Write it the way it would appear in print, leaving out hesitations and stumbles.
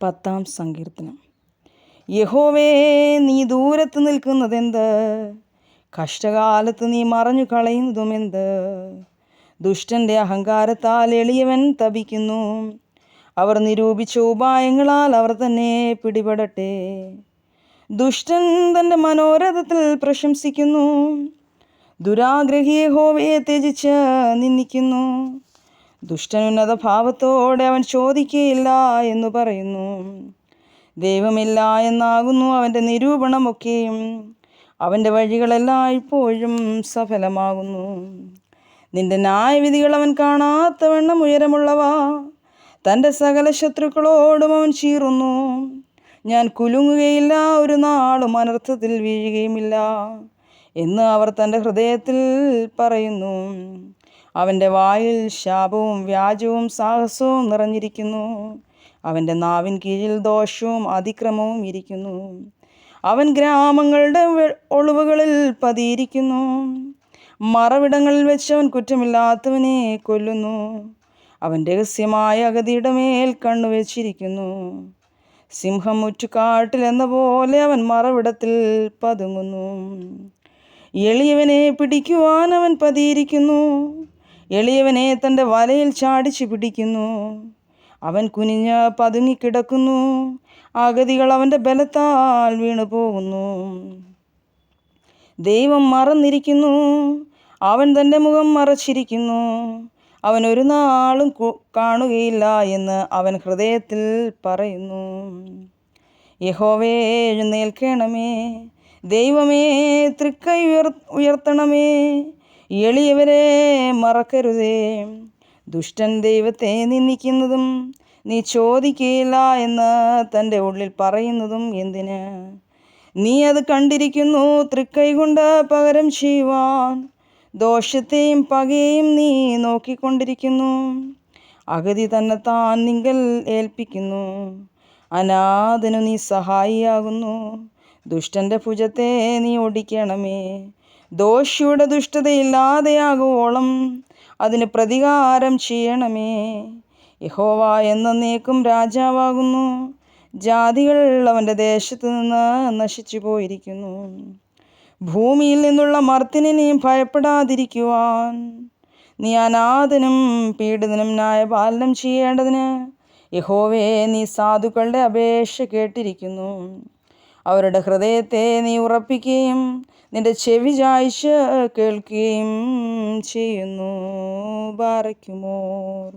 10-ാം സങ്കീർത്തനം. യഹോവേ, നീ ദൂരത്ത് നിൽക്കുന്നതെന്ത്? കഷ്ടകാലത്ത് നീ മറഞ്ഞു കളയുന്നതുമെന്ത്? ദുഷ്ടൻ്റെ അഹങ്കാരത്താൽ എളിയവൻ തപിക്കുന്നു. അവർ നിരൂപിച്ച ഉപായങ്ങളാൽ അവർ തന്നെ പിടിപെടട്ടെ. ദുഷ്ടൻ തൻ്റെ മനോരഥത്തിൽ പ്രശംസിക്കുന്നു. ദുരാഗ്രഹി യഹോവയെ ത്യജിച്ച് നിന്ദിക്കുന്നു. ദുഷ്ടനുന്നത ഭാവത്തോടെ അവൻ ചോദിക്കുകയില്ല എന്ന് പറയുന്നു. ദൈവമില്ല എന്നാകുന്നു അവൻ്റെ നിരൂപണമൊക്കെയും. അവൻ്റെ വഴികളെല്ലായ്പ്പോഴും സഫലമാകുന്നു. നിന്റെ ന്യായവിധികൾ അവൻ കാണാത്തവണ്ണം ഉയരമുള്ളവ. തൻ്റെ സകല ശത്രുക്കളോടും അവൻ ചീറുന്നു. ഞാൻ കുലുങ്ങുകയില്ല, ഒരു നാളും അനർത്ഥത്തിൽ വീഴുകയുമില്ല എന്ന് അവർ തൻ്റെ ഹൃദയത്തിൽ പറയുന്നു. അവൻ്റെ വായിൽ ശാപവും വ്യാജവും സാഹസവും നിറഞ്ഞിരിക്കുന്നു. അവൻ്റെ നാവിൻ കീഴിൽ ദോഷവും അതിക്രമവും ഇരിക്കുന്നു. അവൻ ഗ്രാമങ്ങളുടെ ഒളിവുകളിൽ പതിയിരിക്കുന്നു. മറവിടങ്ങളിൽ വെച്ച് അവൻ കുറ്റമില്ലാത്തവനെ കൊല്ലുന്നു. അവൻ രഹസ്യമായ അഗതിയുടെ മേൽ കണ്ണുവെച്ചിരിക്കുന്നു. സിംഹം മുറ്റുകാട്ടിൽ എന്ന പോലെ അവൻ മറവിടത്തിൽ പതുങ്ങുന്നു. എളിയവനെ പിടിക്കുവാൻ അവൻ പതിയിരിക്കുന്നു. എളിയവനെ തൻ്റെ വലയിൽ ചാടിച്ചു പിടിക്കുന്നു. അവൻ കുനിഞ്ഞ് പതുങ്ങിക്കിടക്കുന്നു. അഗതികൾ അവൻ്റെ ബലത്താൽ വീണു പോകുന്നു. ദൈവം മറന്നിരിക്കുന്നു. അവൻ തൻ്റെ മുഖം മറച്ചിരിക്കുന്നു. അവൻ ഒരു നാളും കാണുകയില്ല എന്ന് അവൻ ഹൃദയത്തിൽ പറയുന്നു. യഹോവേ, എഴുന്നേൽക്കണമേ. ദൈവമേ, തൃക്കൈ ഉയർത്തണമേ. എളിയവരെ മറക്കരുതേ. ദുഷ്ടൻ ദൈവത്തെ നിന്ദിക്കുന്നതും നീ ചോദിക്കുകയില്ല എന്ന് തൻ്റെ ഉള്ളിൽ പറയുന്നതും എന്തിന്? നീ അത് കണ്ടിരിക്കുന്നു. തൃക്കൈ കൊണ്ട് പകരം ചെയ്യുവാൻ ദോഷത്തെയും പകയെയും നീ നോക്കിക്കൊണ്ടിരിക്കുന്നു. അഗതി തന്നെത്താൻ നിങ്കൽ ഏൽപ്പിക്കുന്നു. അനാഥനു നീ സഹായിയാകുന്നു. ദുഷ്ടൻ്റെ ഭുജത്തെ നീ ഒടിക്കണമേ. ദോഷിയുടെ ദുഷ്ടതയില്ലാതെയാകുവോളം അതിന് പ്രതികാരം ചെയ്യണമേ. യഹോവ എന്നേക്കും രാജാവാകുന്നു. ജാതികൾ അവൻ്റെ ദേശത്ത് നിന്ന് നശിച്ചു പോയിരിക്കുന്നു. ഭൂമിയിൽ നിന്നുള്ള മർത്യനെ നീ ഭയപ്പെടാതിരിക്കുവാൻ നീ അനാഥനും പീഡിതനും ന്യായപാലനം ചെയ്യേണ്ടതിന് യഹോവേ, നീ സാധുക്കളുടെ അപേക്ഷ കേട്ടിരിക്കുന്നു. അവരുടെ ഹൃദയത്തെ നീ ഉറപ്പിക്കുകയും നിന്റെ ചെവി ചായ്ച്ച് കേൾക്കുകയും ചെയ്യുന്നു. ബാറയ്ക്കുമോർ.